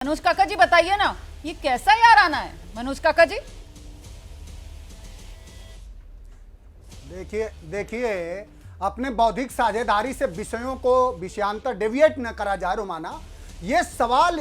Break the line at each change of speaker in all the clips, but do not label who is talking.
मनोज काका जी बताइए ना, ये कैसा यार आना है मनोज काका जी?
देखिए अपने बौद्धिक साझेदारी से विषयों को विषयांतर डेविएट न करा जाए रोमाना। ये सवाल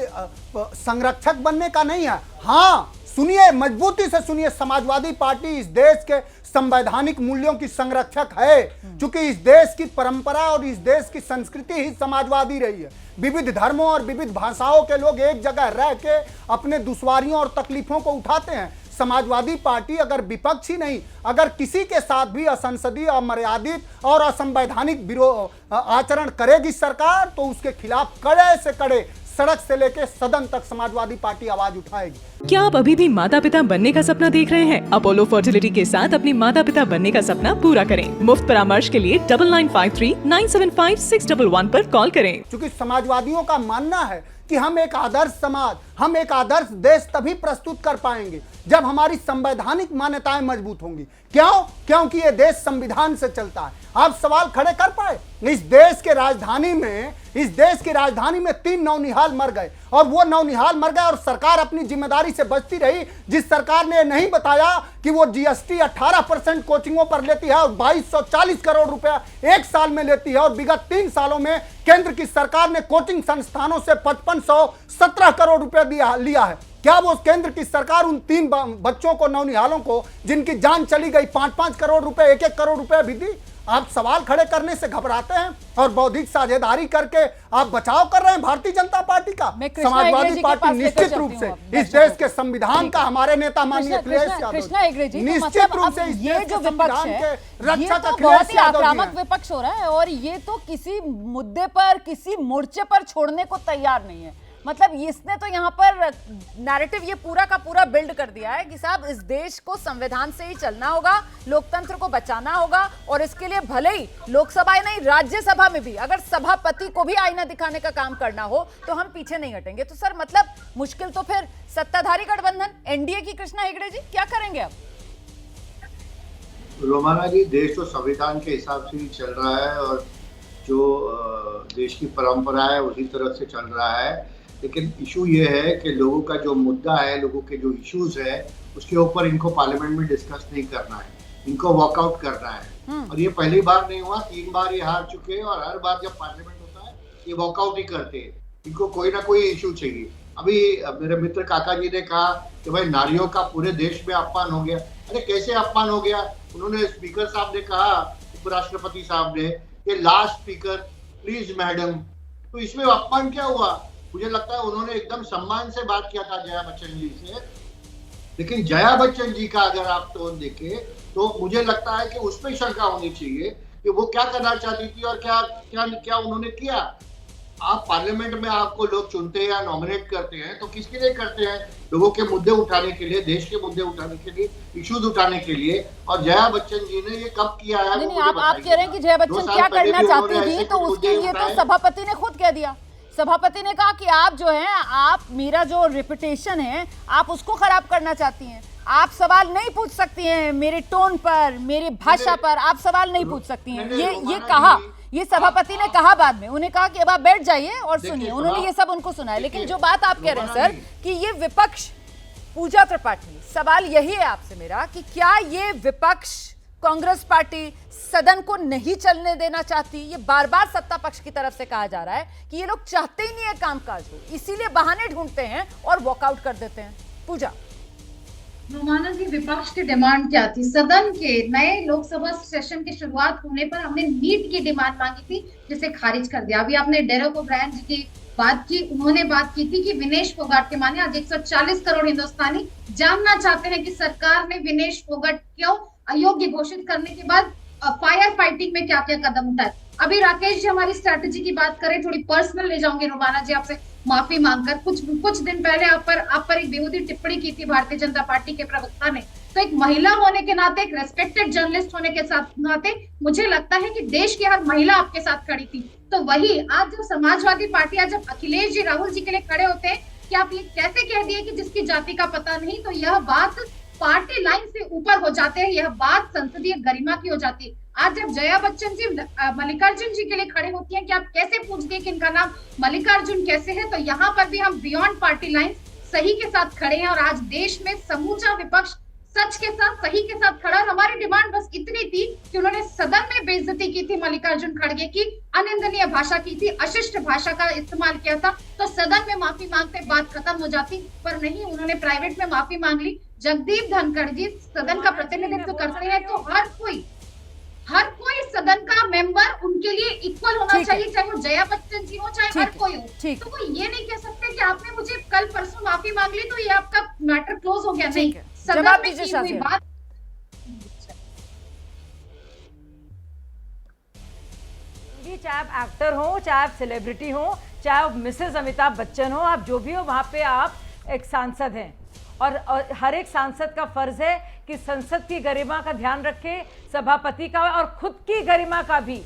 संरक्षक बनने का नहीं है। हाँ सुनिए, मजबूती से सुनिए, समाजवादी पार्टी इस देश के संवैधानिक मूल्यों की संरक्षक है, क्योंकि इस देश की परंपरा और इस देश की संस्कृति ही समाजवादी रही है। विविध धर्मों और विविध भाषाओं के लोग एक जगह रह के अपने दुश्वारियों और तकलीफों को उठाते हैं। समाजवादी पार्टी अगर विपक्ष ही नहीं, अगर किसी के साथ भी असंसदीय, अमर्यादित और असंवैधानिक विरोध आचरण करेगी सरकार, तो उसके खिलाफ कड़े से कड़े सड़क से लेकर सदन तक समाजवादी पार्टी आवाज उठाएगी।
क्या आप अभी भी माता पिता बनने का सपना देख रहे हैं? अपोलो फर्टिलिटी के साथ अपनी माता पिता बनने का सपना पूरा करें। मुफ्त परामर्श के लिए 9953975611 पर कॉल करें।
क्योंकि समाजवादियों का मानना है कि हम एक आदर्श समाज, हम एक आदर्श देश तभी प्रस्तुत कर पाएंगे जब हमारी संवैधानिक मान्यताएं मजबूत होंगी। क्यों? क्योंकि ये देश संविधान से चलता है। आप सवाल खड़े कर पाए? इस देश के राजधानी में 3 नौनिहाल मर गए, और वो नौनिहाल मर गए और सरकार अपनी जिम्मेदारी से बचती रही। जिस सरकार ने नहीं बताया कि वो जीएसटी 18% कोचिंगों पर लेती है और 2240 करोड़ रुपया एक साल में लेती है, और विगत 3 सालों में केंद्र की सरकार ने कोचिंग संस्थानों से 5517 करोड़ रुपया लिया है। क्या वो केंद्र की सरकार उन 3 बच्चों को, नौनिहालों को, जिनकी जान चली गई, 5-5 करोड़ रुपए, 1-1 करोड़ रुपए भी दी? आप सवाल खड़े करने से घबराते हैं और बौद्धिक साझेदारी करके आप बचाव कर रहे हैं भारतीय जनता पार्टी का। समाजवादी पार्टी निश्चित रूप से इस देश के संविधान का, हमारे नेता माननीय अखिलेश यादव निश्चित रूप से
ये जो विपक्ष है, ये तो बहुत ही आक्रामक विपक्ष हो रहा है, और ये तो किसी मुद्दे पर, किसी मोर्चे पर छोड़ने को तैयार नहीं है। मतलब इसने तो यहाँ पर नैरेटिव ये पूरा का पूरा बिल्ड कर दिया है कि साहब इस देश को संविधान से ही चलना होगा, लोकतंत्र को बचाना होगा, और इसके लिए भले ही लोकसभा ही नहीं, राज्यसभा में भी अगर सभापति को भी आईना दिखाने का काम करना हो तो हम पीछे नहीं हटेंगे। तो सर मतलब मुश्किल तो फिर सत्ताधारी गठबंधन एनडीए की। कृष्णा हेगड़े जी क्या करेंगे अब?
रोमाना जी, देश तो संविधान के हिसाब से ही चल रहा है और जो देश की परंपरा है उसी तरह से चल रहा है। लेकिन इशू ये है कि लोगों का जो मुद्दा है, लोगों के जो इश्यूज है, उसके ऊपर इनको पार्लियामेंट में डिस्कस नहीं करना है, इनको वॉकआउट करना है। और ये पहली बार नहीं हुआ, 3 बार ये हार चुके हैं, और हर बार जब पार्लियामेंट होता है ये वॉकआउट ही करते हैं। इनको कोई ना कोई इशू चाहिए। अभी मेरे मित्र काका जी ने कहा कि भाई नारियों का पूरे देश में अपमान हो गया। अरे कैसे अपमान हो गया? उन्होंने, स्पीकर साहब ने कहा, उपराष्ट्रपति साहब ने, कि लास्ट स्पीकर प्लीज मैडम। तो इसमें अपमान क्या हुआ? मुझे लगता है उन्होंने एकदम सम्मान से बात किया था जया बच्चन जी से। लेकिन जया बच्चन जी का अगर आप टोन देखें तो मुझे लगता है कि उस पर शंका होनी चाहिए कि वो क्या करना चाहती थी और क्या क्या क्या उन्होंने किया। आप पार्लियामेंट में आपको लोग चुनते हैं या नॉमिनेट करते हैं तो किसके लिए करते हैं? लोगों के मुद्दे उठाने के लिए, देश के मुद्दे उठाने के लिए, इश्यूज उठाने के लिए। और जया बच्चन जी ने ये कब किया है?
नहीं, आप कह रहे हैं कि जया बच्चन क्या करना चाहती थी, तो उसके लिए तो सभापति ने खुद कह दिया। सभापति ने कहा कि आप जो हैं, आप मेरा जो रेपुटेशन है आप उसको खराब करना चाहती हैं। आप सवाल नहीं पूछ सकती हैं मेरे टोन पर, मेरी भाषा पर आप सवाल नहीं पूछ सकती हैं। ये कहा, ये सभापति ने कहा। बाद में उन्हें कहा कि अब आप बैठ जाइए और सुनिए। उन्होंने ये सब उनको सुनाया। लेकिन जो बात आप कह रहे हैं सर कि ये विपक्ष, पूजा त्रिपाठी, सवाल यही है आपसे मेरा कि क्या ये विपक्ष, कांग्रेस पार्टी सदन को नहीं चलने देना चाहती? ये बार बार सत्ता पक्ष की तरफ से कहा जा रहा है कि ये लोग चाहते ही नहीं है कामकाज हो, इसीलिए बहाने ढूंढते हैं और वॉकआउट कर देते हैं। पूजा,
रोमाना जी, विपक्ष की डिमांड क्या थी? सदन के नए लोकसभा सेशन की शुरुआत होने पर हमने नीट की डिमांड मांगी थी, जिसे खारिज कर दिया। अभी आपने डेरेक ओब्रायन जी की बात की, उन्होंने बात की थी कि विनेश फोगाट के माने आज 140 करोड़ हिंदुस्तानी जानना चाहते हैं कि सरकार ने विनेश फोगाट क्यों अयोग्य घोषित करने के बाद फायर फाइटिंग में क्या क्या कदम उठाए। अभी राकेश जी हमारी स्ट्रैटेजी की बात करें, थोड़ी पर्सनल ले जाऊंगी रोमाना जी आपसे माफी मांगकर। कुछ दिन पहले आप पर एक बेहूदी टिप्पणी की थी भारतीय जनता पार्टी के प्रवक्ता ने। तो एक महिला होने के नाते, एक रेस्पेक्टेड जर्नलिस्ट होने के नाते मुझे लगता है कि देश की हर महिला आपके साथ खड़ी थी। तो वही आज जब समाजवादी पार्टी, आज जब अखिलेश जी राहुल जी के लिए खड़े होते हैं कि आप ये कैसे कह दिए कि जिसकी जाति का पता नहीं, तो यह बात पार्टी लाइन से ऊपर हो जाते हैं, यह बात संसदीय गरिमा की हो जाती है। आज जब जया बच्चन जी मल्लिकार्जुन जी के लिए खड़े होती हैं कि आप कैसे पूछते हैं कि इनका नाम मल्लिकार्जुन कैसे है, तो यहाँ पर भी हम बियॉन्ड पार्टी लाइन सही के साथ खड़े हैं। और आज देश में समूचा विपक्ष सच के साथ सही के साथ खड़ा। और हमारी डिमांड बस इतनी थी कि उन्होंने सदन में बेइज्जती की थी मल्लिकार्जुन खड़गे की, अनिंदनीय भाषा की थी, अशिष्ट भाषा का इस्तेमाल किया था, तो सदन में माफी मांगते बात खत्म हो जाती, पर नहीं, उन्होंने प्राइवेट में माफी मांग ली। जगदीप धनखड़ जी सदन का प्रतिनिधित्व करते हैं, तो हर कोई सदन का मेंबर उनके लिए इक्वल होना चाहिए, चाहे वो जया बच्चन जी हो चाहे हर कोई हो। तो वो ये नहीं कह सकते कि आपने मुझे कल परसों माफी मांग ली तो ये आपका मैटर क्लोज हो गया। नहीं, सदन में की हुई बात।
चाहे आप एक्टर हो, चाहे आप सेलिब्रिटी हो, चाहे आप मिसेस अमिताभ बच्चन हो, आप जो भी हो, वहां पे आप एक सांसद हैं और हर एक सांसद का फर्ज है कि संसद की गरिमा का ध्यान रखे, सभापति का और खुद की गरिमा का भी।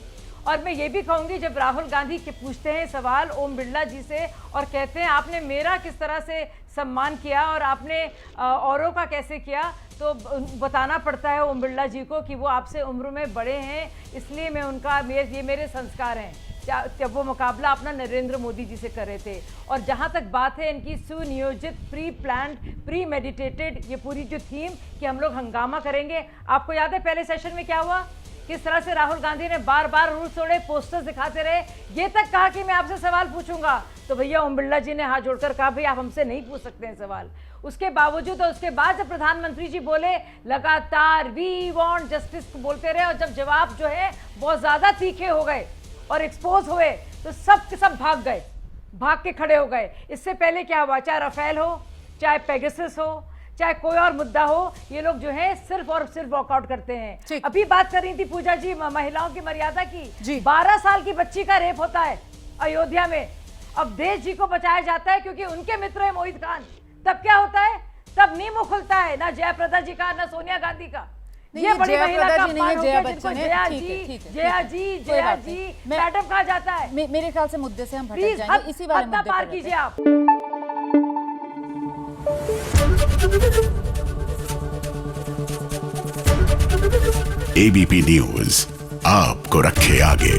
और मैं ये भी कहूंगी, जब राहुल गांधी के पूछते हैं सवाल ओम बिरला जी से और कहते हैं आपने मेरा किस तरह से सम्मान किया और आपने औरों का कैसे किया, तो बताना पड़ता है ओम बिरला जी को कि वो आपसे उम्र में बड़े हैं, इसलिए मैं उनका ये मेरे संस्कार हैं। जब वो मुकाबला अपना नरेंद्र मोदी जी से कर रहे थे। और जहाँ तक बात है इनकी सुनियोजित, प्री प्लान्ड, प्री मेडिटेटेड ये पूरी जो थीम कि हम लोग हंगामा करेंगे, आपको याद है पहले सेशन में क्या हुआ, किस तरह से राहुल गांधी ने बार बार रूल तोड़े, पोस्टर्स दिखाते रहे, ये तक कहा कि मैं आपसे सवाल पूछूंगा, तो भैया ओम बिरला जी ने हाथ जोड़कर कहा भाई आप हमसे नहीं पूछ सकते हैं सवाल। उसके बावजूद और उसके बाद जब प्रधानमंत्री जी बोले लगातार वी वांट जस्टिस बोलते रहे, और जब जवाब जो है बहुत ज्यादा तीखे हो गए और एक्सपोज हुए तो सब के सब भाग के खड़े हो गए। इससे पहले क्या हुआ, चाहे राफेल हो, चाहे पेगासस हो, चाहे कोई और मुद्दा हो, ये लोग जो है सिर्फ और सिर्फ वॉकआउट करते हैं। अभी बात कर रही थी पूजा जी महिलाओं की मर्यादा की, 12 साल की बच्ची का रेप होता है अयोध्या में, अब देश जी को बचाया जाता है क्योंकि उनके मित्र है मोहित खान। तब क्या होता है, तब नींव मुंह खुलता है, ना जयाप्रदा जी का ना सोनिया गांधी का। ये बड़ी महिला का अपमान हो गया, जिनको जया जी मैडम कहा जाता है।
मेरे ख्याल से मुद्दे से हम भटक जाएंगे, इसी वाले मुद्दे
पार कीजिए आप।
एबीपी न्यूज आपको रखे आगे।